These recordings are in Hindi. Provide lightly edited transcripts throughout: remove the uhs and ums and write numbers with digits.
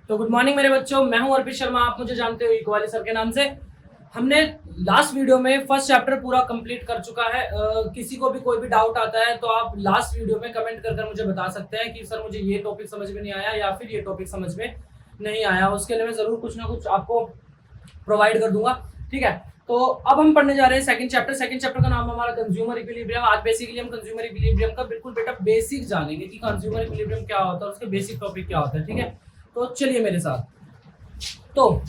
तो गुड मॉर्निंग मेरे बच्चों, मैं हूं अर्पित शर्मा। आप मुझे जानते हो इक्वाली सर के नाम से। हमने लास्ट वीडियो में फर्स्ट चैप्टर पूरा कंप्लीट कर चुका है। किसी को भी कोई भी डाउट आता है तो आप लास्ट वीडियो में कमेंट कर मुझे बता सकते हैं कि सर मुझे ये टॉपिक समझ में नहीं आया या फिर ये टॉपिक समझ में नहीं आया। उसके लिए मैं जरूर कुछ ना कुछ आपको प्रोवाइड कर दूंगा। ठीक है, तो अब हम पढ़ने जा रहे हैं सेकंड चैप्टर। सेकंड चैप्टर का नाम हमारा कंज्यूमर इक्विलिब्रियम। आज बेसिकली हम कंज्यूमर इक्विलिब्रियम का बिल्कुल बेटा बेसिक जानेंगे कि कंज्यूमर इक्विलिब्रियम क्या होता है, उसके बेसिक टॉपिक क्या होता है। ठीक है, तो चलिए मेरे साथ। तो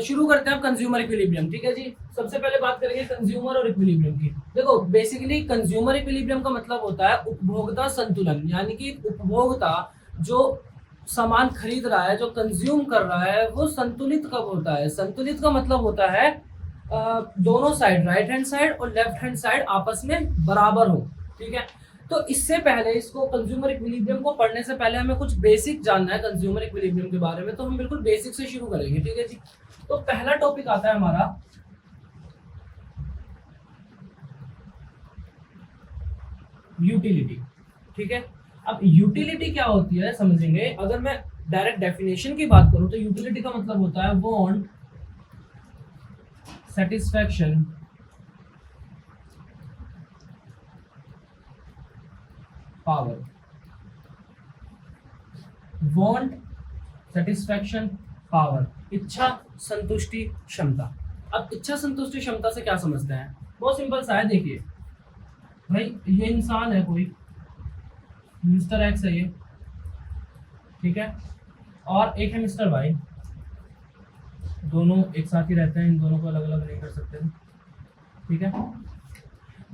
शुरू करते हैं अब कंज्यूमर इक्विलिब्रियम। ठीक है जी, सबसे पहले बात करेंगे कंज्यूमर और इक्विलिब्रियम की। देखो बेसिकली कंज्यूमर इक्विलिब्रियम का मतलब होता है उपभोक्ता संतुलन, यानी कि उपभोक्ता जो सामान खरीद रहा है, जो कंज्यूम कर रहा है, वो संतुलित कब होता है। संतुलित का मतलब होता है दोनों साइड, राइट हैंड साइड और लेफ्ट हैंड साइड आपस में बराबर हो। ठीक है, तो इससे पहले इसको कंज्यूमर इक्विलिब्रियम को पढ़ने से पहले हमें कुछ बेसिक जानना है कंज्यूमर इक्विलिब्रियम के बारे में। तो हम बिल्कुल बेसिक से शुरू करेंगे। ठीक है जी, तो पहला टॉपिक आता है हमारा यूटिलिटी। ठीक है, अब यूटिलिटी क्या होती है समझेंगे। अगर मैं डायरेक्ट डेफिनेशन की बात करूं तो यूटिलिटी का मतलब होता है want, satisfaction, power. Want, satisfaction, power, इच्छा, संतुष्टि, क्षमता। अब इच्छा संतुष्टि क्षमता से क्या समझते हैं, बहुत सिंपल सा है। देखिए भाई, ये इंसान है कोई, मिस्टर एक्स है ये, ठीक है, और एक है मिस्टर वाई। दोनों एक साथ ही रहते हैं, इन दोनों को अलग अलग नहीं कर सकते। ठीक है,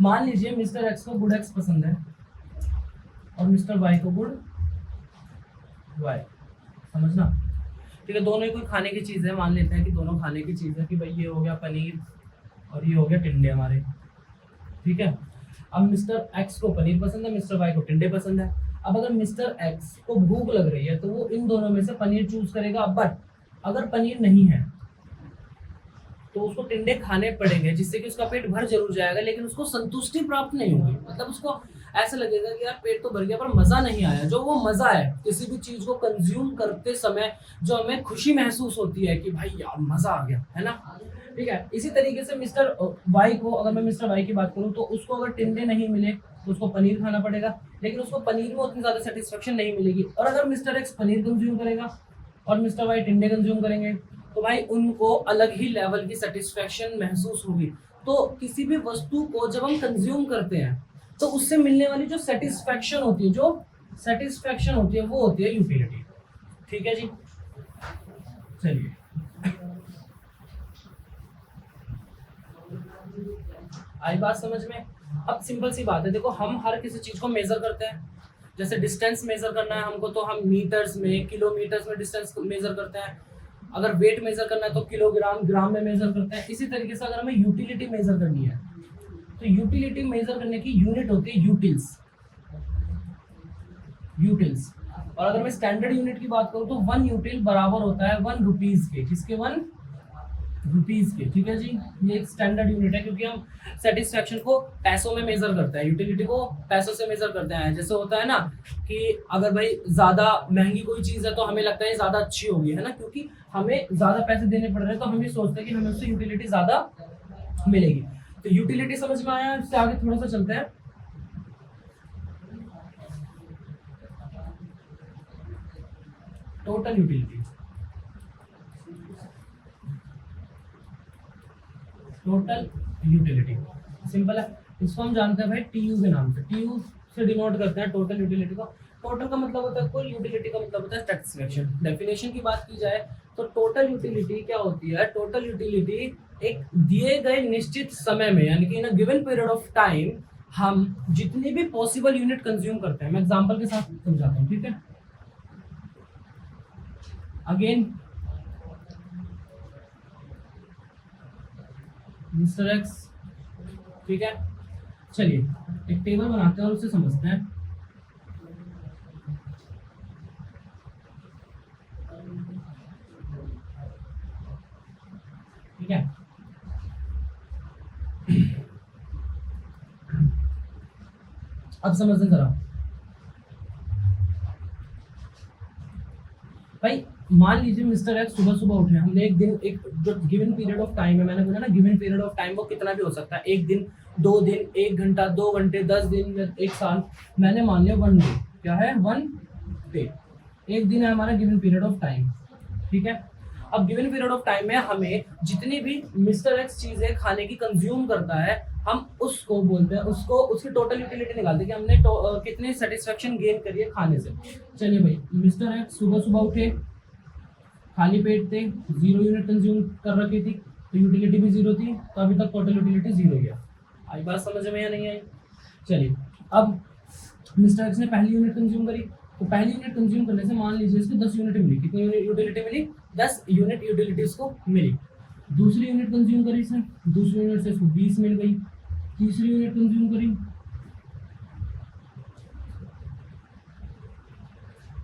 मान लीजिए मिस्टर एक्स को गुड एक्स पसंद है और मिस्टर वाई को गुड वाई, समझना। ठीक है, दोनों ही कोई खाने की चीज़ है, मान लेते हैं कि दोनों खाने की चीज़ है कि भाई ये हो गया पनीर और ये हो गया टिंडे हमारे। ठीक है, अब मिस्टर एक्स को पनीर पसंद है, मिस्टर वाई को टिंडे पसंद है। अब अगर मिस्टर एक्स को भूख लग रही है तो वो इन दोनों में से पनीर चूज करेगा। बट अगर पनीर नहीं है तो उसको टिंडे खाने पड़ेंगे, जिससे कि उसका पेट भर जरूर जाएगा, लेकिन उसको संतुष्टि प्राप्त नहीं होगी। मतलब उसको ऐसा लगेगा कि यार पेट तो भर गया पर मजा नहीं आया। जो वो मजा है किसी भी चीज को कंज्यूम करते समय, जो हमें खुशी महसूस होती है कि भाई यार मजा आ गया, है ना। ठीक है, इसी तरीके से मिस्टर वाई को, अगर मैं मिस्टर वाई की बात करूं तो उसको अगर टिंडे नहीं मिले तो उसको पनीर खाना पड़ेगा, लेकिन उसको पनीर में उतनी ज्यादा सेटिस्फेक्शन नहीं मिलेगी। और अगर मिस्टर एक्स पनीर कंज्यूम करेगा और मिस्टर वाई टिंडे कंज्यूम करेंगे तो भाई उनको अलग ही लेवल की सेटिस्फेक्शन महसूस होगी। तो किसी भी वस्तु को जब हम कंज्यूम करते हैं तो उससे मिलने वाली जो सेटिस्फेक्शन होती है, वो होती है यूटिलिटी। ठीक है जी, चलिए आई बात समझ में। अब सिंपल सी बात है, देखो हम हर किसी चीज को मेजर करते हैं। जैसे डिस्टेंस मेजर करना है हमको तो हम मीटर्स में, किलोमीटर्स में डिस्टेंस मेजर करते हैं। अगर वेट मेजर करना है तो किलोग्राम, ग्राम में मेजर करते हैं। इसी तरीके से अगर हमें यूटिलिटी मेजर करनी है तो यूटिलिटी मेजर करने की यूनिट होती है यूटिल्स। और अगर मैं स्टैंडर्ड यूनिट की बात करूं तो 1 यूटिल बराबर होता है 1 रुपीज के। किसके? 1 रुपीज के। ठीक है जी, ये एक स्टैंडर्ड यूनिट है, क्योंकि हम सेटिस्फेक्शन को पैसों में मेजर करते हैं, यूटिलिटी को पैसों से मेजर करते हैं। जैसे होता है ना कि अगर भाई ज्यादा महंगी कोई चीज है तो हमें लगता है ज्यादा अच्छी होगी, है ना, क्योंकि हमें ज्यादा पैसे देने पड़ रहे हैं तो हम ये सोचते हैं कि हमें उससे यूटिलिटी ज्यादा मिलेगी। तो यूटिलिटी समझ में आया। इससे आगे थोड़ा सा चलते हैं। टोटल यूटिलिटी, सिंपल है। इसको हम जानते हैं भाई टीयू के नाम से। टीयू से डिनोट करते हैं टोटल यूटिलिटी को। टोटल का मतलब होता है कुल, यूटिलिटी का मतलब होता है सेटिस्फेक्शन। डेफिनेशन की बात की जाए तो टोटल यूटिलिटी क्या होती है? टोटल यूटिलिटी एक दिए गए निश्चित समय में, यानी कि in a given period of time हम जितनी भी पॉसिबल यूनिट कंज्यूम करते हैं। मैं एग्जांपल के साथ समझाता हूँ। ठीक है, अगेन मिस्टर एक्स, ठीक है, चलिए एक टेबल बनाते हैं और उसे समझते हैं। ठीक है, अब समझते जरा। भाई मान लीजिए मिस्टर एक्स सुबह सुबह उठे, हमने एक दिन, एक जो गिवन पीरियड ऑफ टाइम है, मैंने बोला ना गिवन पीरियड ऑफ टाइम वो कितना भी हो सकता है, एक दिन, 2 दिन, 1 घंटा, 2 घंटे, 10 दिन, एक साल, मैंने मान लिया 1 डे। क्या है? 1 डे, एक दिन है हमारा गिवन पीरियड ऑफ टाइम। ठीक है, अब गिवन पीरियड ऑफ टाइम में हमें जितनी भी मिस्टर एक्स चीजें खाने की कंज्यूम करता है, हम उसको बोलते हैं, उसको उसकी टोटल यूटिलिटी निकालते हैं कि हमने कितनी सेटिस्फेक्शन गेन करी है खाने से। चलिए भाई, मिस्टर एक्स सुबह सुबह उठे, खाली पेट थे, 0 यूनिट कंज्यूम कर रखी थी, तो यूटिलिटी भी 0 थी, तो अभी तक टोटल यूटिलिटी 0 ही है। आई बात समझ में या नहीं आई? चलिए, अब मिस्टर एक्स ने पहली यूनिट कंज्यूम करी, तो पहली यूनिट कंज्यूम करने से मान लीजिए इसको 10 यूनिट मिली। कितनी यूटिलिटी मिली? 10 यूनिट यूटिलिटी इसको मिली। दूसरी यूनिट कंज्यूम करी इसने, दूसरी यूनिट से इसको 20 मिल गई। तीसरी यूनिट कंज्यूम करी,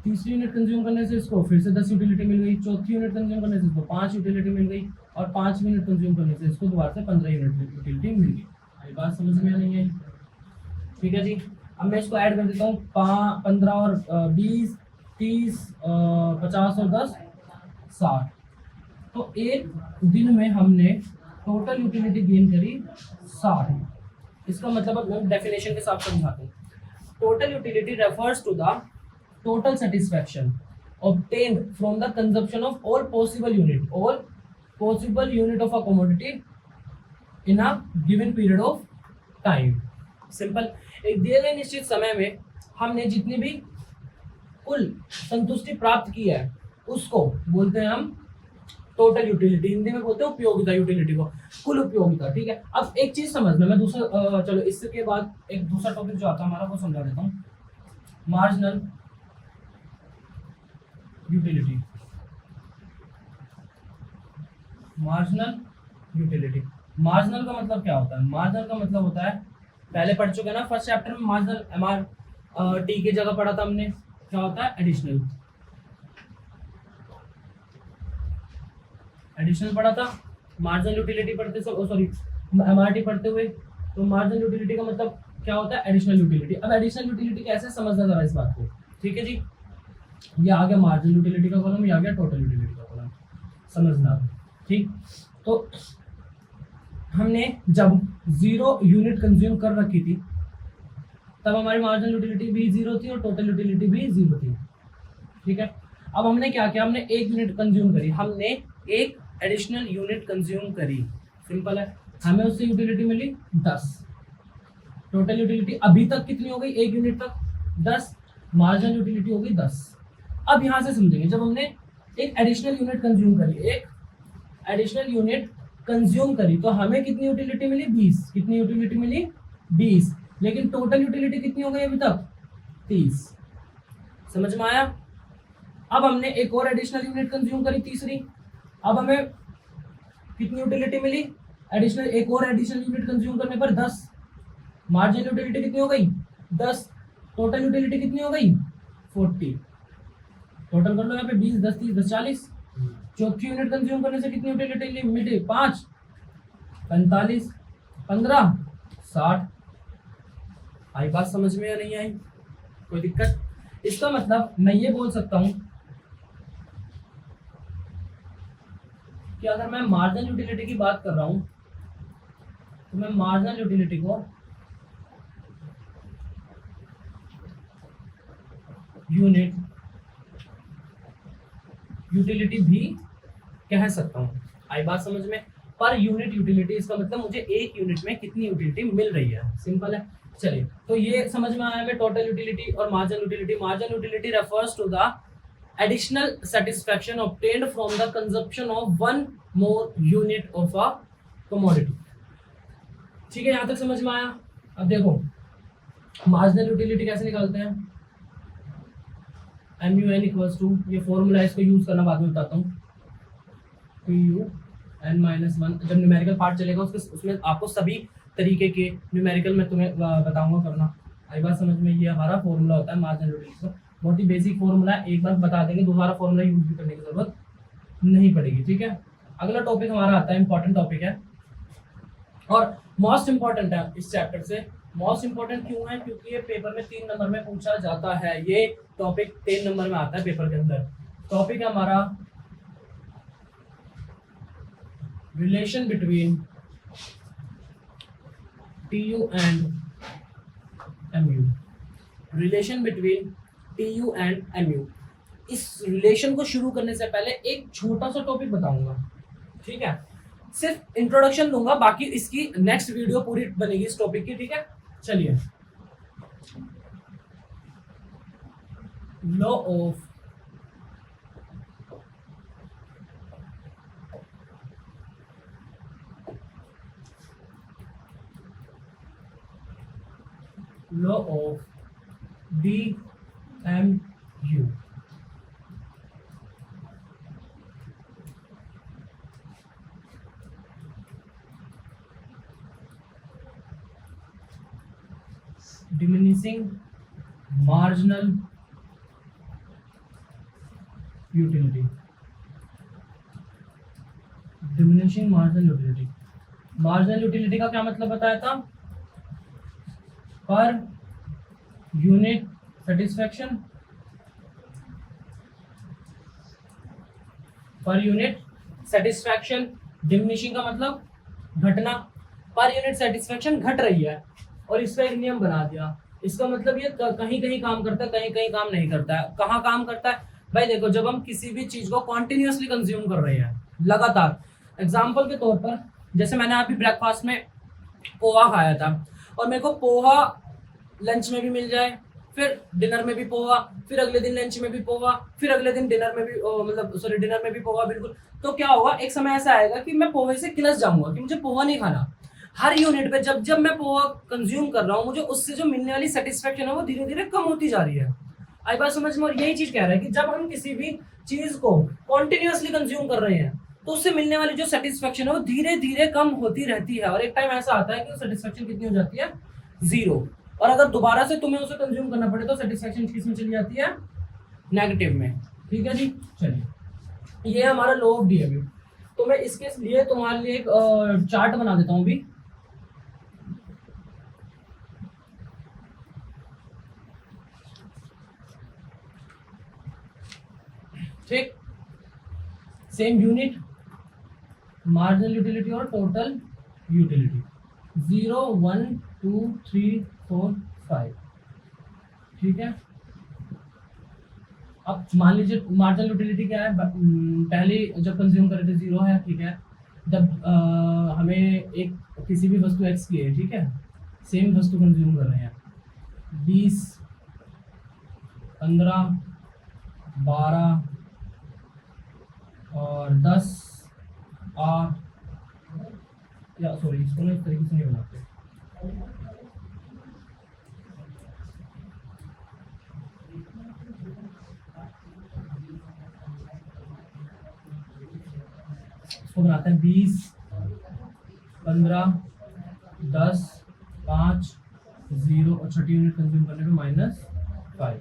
तीसरी यूनिट कंज्यूम करने से इसको फिर से 10 यूटिलिटी मिल गई। चौथी यूनिट कंज्यूम करने से इसको 5 यूटिलिटी मिल गई, और 5 यूनिट कंज्यूम करने से इसको दोबारा से 15 यूनिट यूटिलिटी मिल गई। ये बात समझ में नहीं आई? ठीक है जी, अब मैं इसको ऐड कर देता हूँ, 15 और 20, 30, 50 और 10, 60। तो एक दिन में हमने टोटल यूटिलिटी गेन करी 60। इसका मतलब अब मैं डेफिनेशन के साथ समझाता हूँ। Total utility refers to the total satisfaction obtained from the consumption of all possible unit of a commodity in a given period of time। Simple, एक दिए गए निश्चित समय में हमने जितनी भी कुल संतुष्टि प्राप्त की है उसको बोलते हैं हम टोटल यूटिलिटी। हिंदी में बोलते हैं उपयोगिता, यूटिलिटी को कुल उपयोगिता। ठीक है, अब एक चीज समझना, मैं दूसरा चलो इसके बाद एक दूसरा टॉपिक जो आता है हमारा वो समझा देता हूँ, marginal utility. Marginal utility, marginal का मतलब क्या होता है? मार्जिनल का मतलब होता है, पहले पढ़ चुके हैं ना फर्स्ट चैप्टर में, मार्जिनल MR टी की जगह पढ़ा था हमने, क्या होता है? एडिशनल। एडिशनल पढ़ा था, मार्जिनल यूटिलिटी पढ़ते सब, सॉरी MRT पढ़ते हुए। तो मार्जिनल यूटिलिटी का मतलब क्या होता है? Additional utility. अब एडिशनल यूटिलिटी कैसे समझना जरा इस बात को। ठीक है जी, ये आ गया मार्जिनल यूटिलिटी का कॉलम, ये आ गया टोटल यूटिलिटी का कॉलम, समझना। ठीक, तो हमने जब 0 यूनिट कंज्यूम कर रखी थी तब हमारी मार्जिनल यूटिलिटी भी 0 थी और टोटल यूटिलिटी भी 0 थी। ठीक है, अब हमने क्या किया? हमने 1 यूनिट कंज्यूम करी, हमने एक एडिशनल यूनिट कंज्यूम करी। सिंपल है, हमें उससे यूटिलिटी मिली 10। टोटल यूटिलिटी अभी तक कितनी हो गई? 1 यूनिट तक 10, मार्जिनल यूटिलिटी हो गई 10। अब यहाँ से समझेंगे, जब हमने एक एडिशनल यूनिट कंज्यूम करी, एक एडिशनल यूनिट कंज्यूम करी, तो हमें कितनी यूटिलिटी मिली? 20। कितनी यूटिलिटी मिली? 20। लेकिन टोटल यूटिलिटी कितनी हो गई अभी तक? 30। समझ में आया? अब हमने एक और एडिशनल यूनिट कंज्यूम करी, तीसरी। अब हमें कितनी यूटिलिटी मिली? एडिशनल, एक और एडिशनल यूनिट कंज्यूम करने पर 10। मार्जिनल यूटिलिटी कितनी हो गई? 10। टोटल यूटिलिटी कितनी हो गई? 40। टोटल कर लो यहाँ पे, 20, 10, 30, 10, 40। चौथी यूनिट कंज्यूम करने से कितनी यूटिलिटी मिली? 5, 45, 15, 60। आई बात समझ में या नहीं आई? कोई दिक्कत? इसका मतलब मैं ये बोल सकता हूं कि अगर मैं मार्जिनल यूटिलिटी की बात कर रहा हूं तो मैं मार्जिनल यूटिलिटी को यूनिट यूटिलिटी भी कह सकता हूं। आई बात समझ में? पर यूनिट यूटिलिटी, इसका मतलब मुझे एक यूनिट में कितनी यूटिलिटी मिल रही है। सिंपल है। चलिए, तो ये समझ में आया हमें टोटल यूटिलिटी और marginal utility. Marginal utility refers to the additional satisfaction obtained from the consumption of 1 more unit of a commodity. ठीक है, यहां तक समझ में आया? अब देखो मार्जिनल यूटिलिटी कैसे निकालते हैं। MUN इक्वल्स टू, ये फॉर्मूला है, इसको यूज करना बाद में बताता हूँ, PUN-1। जब न्यूमेरिकल पार्ट चलेगा उसमें आपको सभी तरीके के न्यूमेरिकल मैं तुम्हें बताऊंगा करना। आई बात समझ में? ये हमारा फॉर्मूला होता है मार्जिनल यूटिलिटी का, बहुत ही बेसिक फॉर्मूला है, एक बार बता देंगे, दोबारा फॉर्मूला यूज भी करने की जरूरत नहीं पड़ेगी। ठीक है, अगला टॉपिक हमारा आता है, इंपॉर्टेंट टॉपिक है और मोस्ट इंपॉर्टेंट है इस चैप्टर से। मोस्ट इंपॉर्टेंट क्यों है? क्योंकि ये पेपर में 3 नंबर में पूछा जाता है। ये टॉपिक 3 नंबर में आता है पेपर के अंदर। टॉपिक है हमारा relation between TU and MU। Relation between TU and MU। इस रिलेशन को शुरू करने से पहले एक छोटा सा टॉपिक बताऊंगा, ठीक है? सिर्फ इंट्रोडक्शन दूंगा, बाकी इसकी नेक्स्ट वीडियो पूरी बनेगी इस टॉपिक की, ठीक है? चलिए, law of DMU। Diminishing marginal utility. Diminishing marginal utility. Marginal utility का क्या मतलब बताया था? Per unit satisfaction. Per unit satisfaction. Diminishing का मतलब घटना। पर यूनिट सेटिस्फैक्शन घट रही है और इसका एक नियम बना दिया। इसका मतलब ये कहीं कहीं काम करता है, कहीं कहीं काम नहीं करता है। कहाँ काम करता है भाई? देखो, जब हम किसी भी चीज को कॉन्टिन्यूसली कंज्यूम कर रहे हैं लगातार, एग्जाम्पल के तौर पर जैसे मैंने अभी ब्रेकफास्ट में पोहा खाया था और मेरे को पोहा लंच में भी मिल जाए, फिर डिनर में भी पोहा, फिर अगले दिन लंच में भी पोहा, फिर अगले दिन डिनर में भी डिनर में भी पोहा, बिल्कुल, तो क्या होगा? एक समय ऐसा आएगा कि मैं पोहे से किलस जाऊंगा कि मुझे पोहा नहीं खाना। हर यूनिट पे जब जब मैं पोहा कंज्यूम कर रहा हूँ, मुझे उससे जो मिलने वाली सेटिस्फेक्शन है वो धीरे धीरे कम होती जा रही है। आई बात समझ में? और यही चीज कह रहा है कि जब हम किसी भी चीज को कॉन्टिन्यूसली कंज्यूम कर रहे हैं तो उससे मिलने वाली जो सेटिस्फेक्शन है वो धीरे धीरे कम होती रहती है और एक टाइम ऐसा आता है कि सेटिस्फेक्शन कितनी हो जाती है? 0। और अगर दोबारा से तुम्हें उसे कंज्यूम करना पड़े तो सेटिस्फेक्शन किस में चली जाती है? नेगेटिव में। ठीक है जी, चलिए, ये हमारा लॉ ऑफ DMU। तो मैं इसके लिए तुम्हारे लिए एक चार्ट बना देता हूं अभी। ठीक, सेम यूनिट, मार्जिनल यूटिलिटी और टोटल यूटिलिटी। 0 1 2 3 4 5। ठीक है, अब मान लीजिए मार्जिनल यूटिलिटी क्या है? पहले जब कंज्यूम कर रहे थे 0 है, ठीक है। जब हमें एक किसी भी वस्तु एक्स की है, ठीक है, सेम वस्तु कंज्यूम कर रहे हैं, 20 15 12 और 10 8, या सॉरी, इसको ना इस तरीके से नहीं बनाते। इसको बनाते हैं 20 15 10 5 0 और छठी यूनिट कंज्यूम करने पे -5।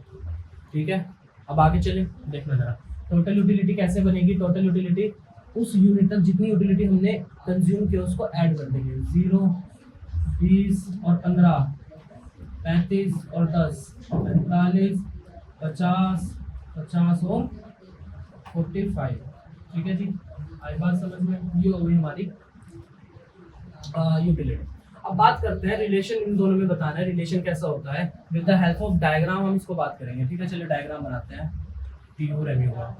ठीक है, अब आगे चले, देखना जरा टोटल यूटिलिटी कैसे बनेगी। टोटल यूटिलिटी उस यूनिट तक जितनी यूटिलिटी हमने कंज्यूम किया उसको ऐड कर देंगे। 0 20 और 15 35 और 10 45 50 50 और 45। ठीक है जी, आई बात समझ में? ये हो गई हमारी यूटिलिटी। अब बात करते हैं रिलेशन, इन दोनों में बताना है रिलेशन कैसा होता है। With the help of diagram हम इसको बात करेंगे। ठीक है, चलिए डायग्राम बनाते हैं TU और MU का।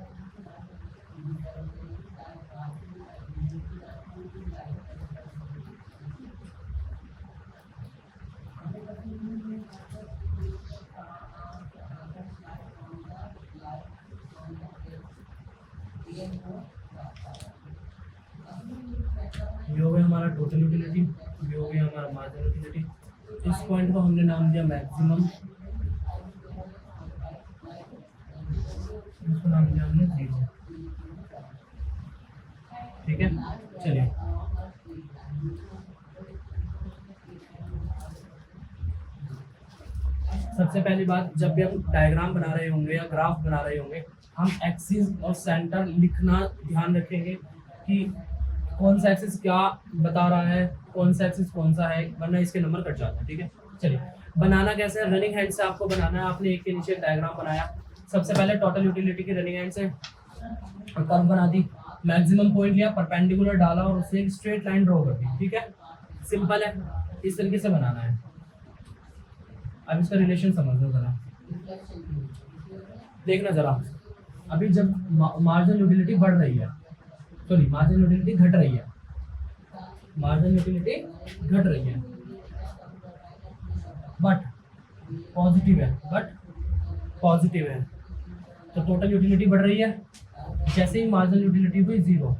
ये हो गया हमारा टोटल यूटिलिटी, ये हो गया हमारा मार्जिनल यूटिलिटी। इस पॉइंट को हमने नाम दिया मैक्सिमम, इसको नाम दिया हमने 0। ठीक है, चलिए, सबसे पहली बात, जब भी हम डायग्राम बना रहे होंगे या ग्राफ बना रहे होंगे, हम एक्सिस और सेंटर लिखना ध्यान रखेंगे कि कौन सा एक्सिस क्या बता रहा है, कौन सा एक्सिस कौन सा है, वरना इसके नंबर कट जाते हैं। ठीक है, चलिए, बनाना कैसे है? रनिंग हैंड से आपको बनाना है। आपने एक के नीचे डायग्राम बनाया, सबसे पहले टोटल यूटिलिटी की रनिंग एंड से कर्व बना दी, मैक्सिमम पॉइंट लिया, परपेंडिकुलर डाला और उससे एक स्ट्रेट लाइन ड्रॉ कर दी। ठीक है, सिंपल है, इस तरीके से बनाना है। अब इसका रिलेशन समझ लो जरा, देखना जरा। अभी जब मार्जिनल यूटिलिटी बढ़ रही है, सॉरी मार्जिनल यूटिलिटी घट रही है, मार्जिनल यूटिलिटी घट रही है बट पॉजिटिव है, तो टोटल यूटिलिटी बढ़ रही है। जैसे ही मार्जिनल यूटिलिटी हुई जीरो,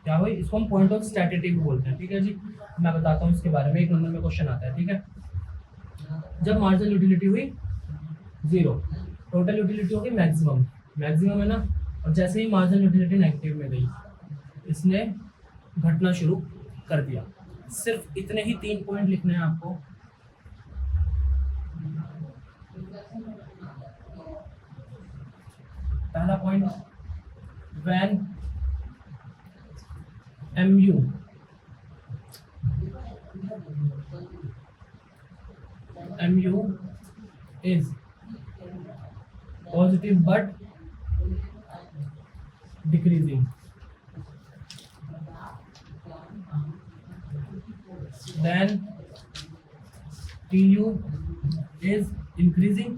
क्या हुई, इसको हम पॉइंट ऑफ स्टैटिटी बोलते हैं। ठीक है जी, मैं बताता हूँ इसके बारे में, 1 नंबर में क्वेश्चन आता है। ठीक है, जब मार्जिनल यूटिलिटी हुई जीरो, टोटल यूटिलिटी होगी मैक्सिमम है ना, और जैसे ही मार्जिनल यूटिलिटी नेगेटिव में गई, इसने घटना शुरू कर दिया। सिर्फ इतने ही 3 पॉइंट लिखने हैं आपको। पहला point, when MU is positive but decreasing, then TU is increasing।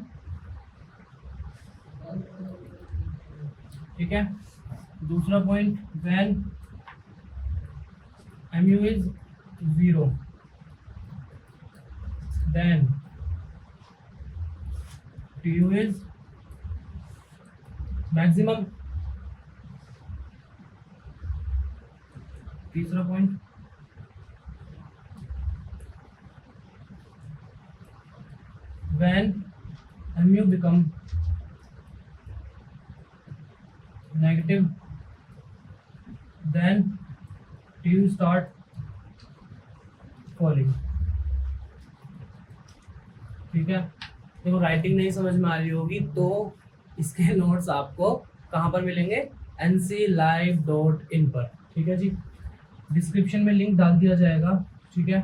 ठीक है, दूसरा point, when MU is 0, then TU is maximum। तीसरा point, when MU become negative, then TU start falling। ठीक है, देखो राइटिंग नहीं समझ में आ रही होगी तो इसके नोट्स आपको कहाँ पर मिलेंगे, nclive.in पर। ठीक है जी, डिस्क्रिप्शन में लिंक डाल दिया जाएगा। ठीक है,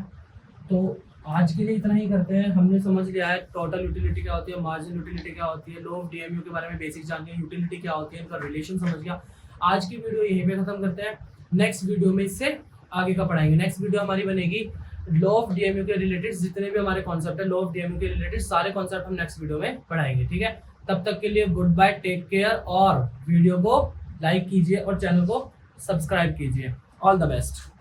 तो आज के लिए इतना ही करते हैं। हमने समझ लिया है टोटल यूटिलिटी क्या होती है, मार्जिनल यूटिलिटी क्या होती है, लो ऑफ डीएमयू के बारे में बेसिक जान लिया, यूटिलिटी क्या होती है, इनका रिलेशन समझ गया। आज की वीडियो यहीं पे खत्म करते हैं, नेक्स्ट वीडियो में इससे आगे का पढ़ाएंगे। नेक्स्ट वीडियो हमारी बनेगी लॉ ऑफ डीएमयू के रिलेटेड, जितने भी हमारे कॉन्सेप्ट है लॉ ऑफ डीएमयू के रिलेटेड सारे कॉन्सेप्ट हम नेक्स्ट वीडियो में पढ़ाएंगे। ठीक है, तब तक के लिए गुड बाय, टेक केयर, और वीडियो को लाइक कीजिए और चैनल को सब्सक्राइब कीजिए। All the best.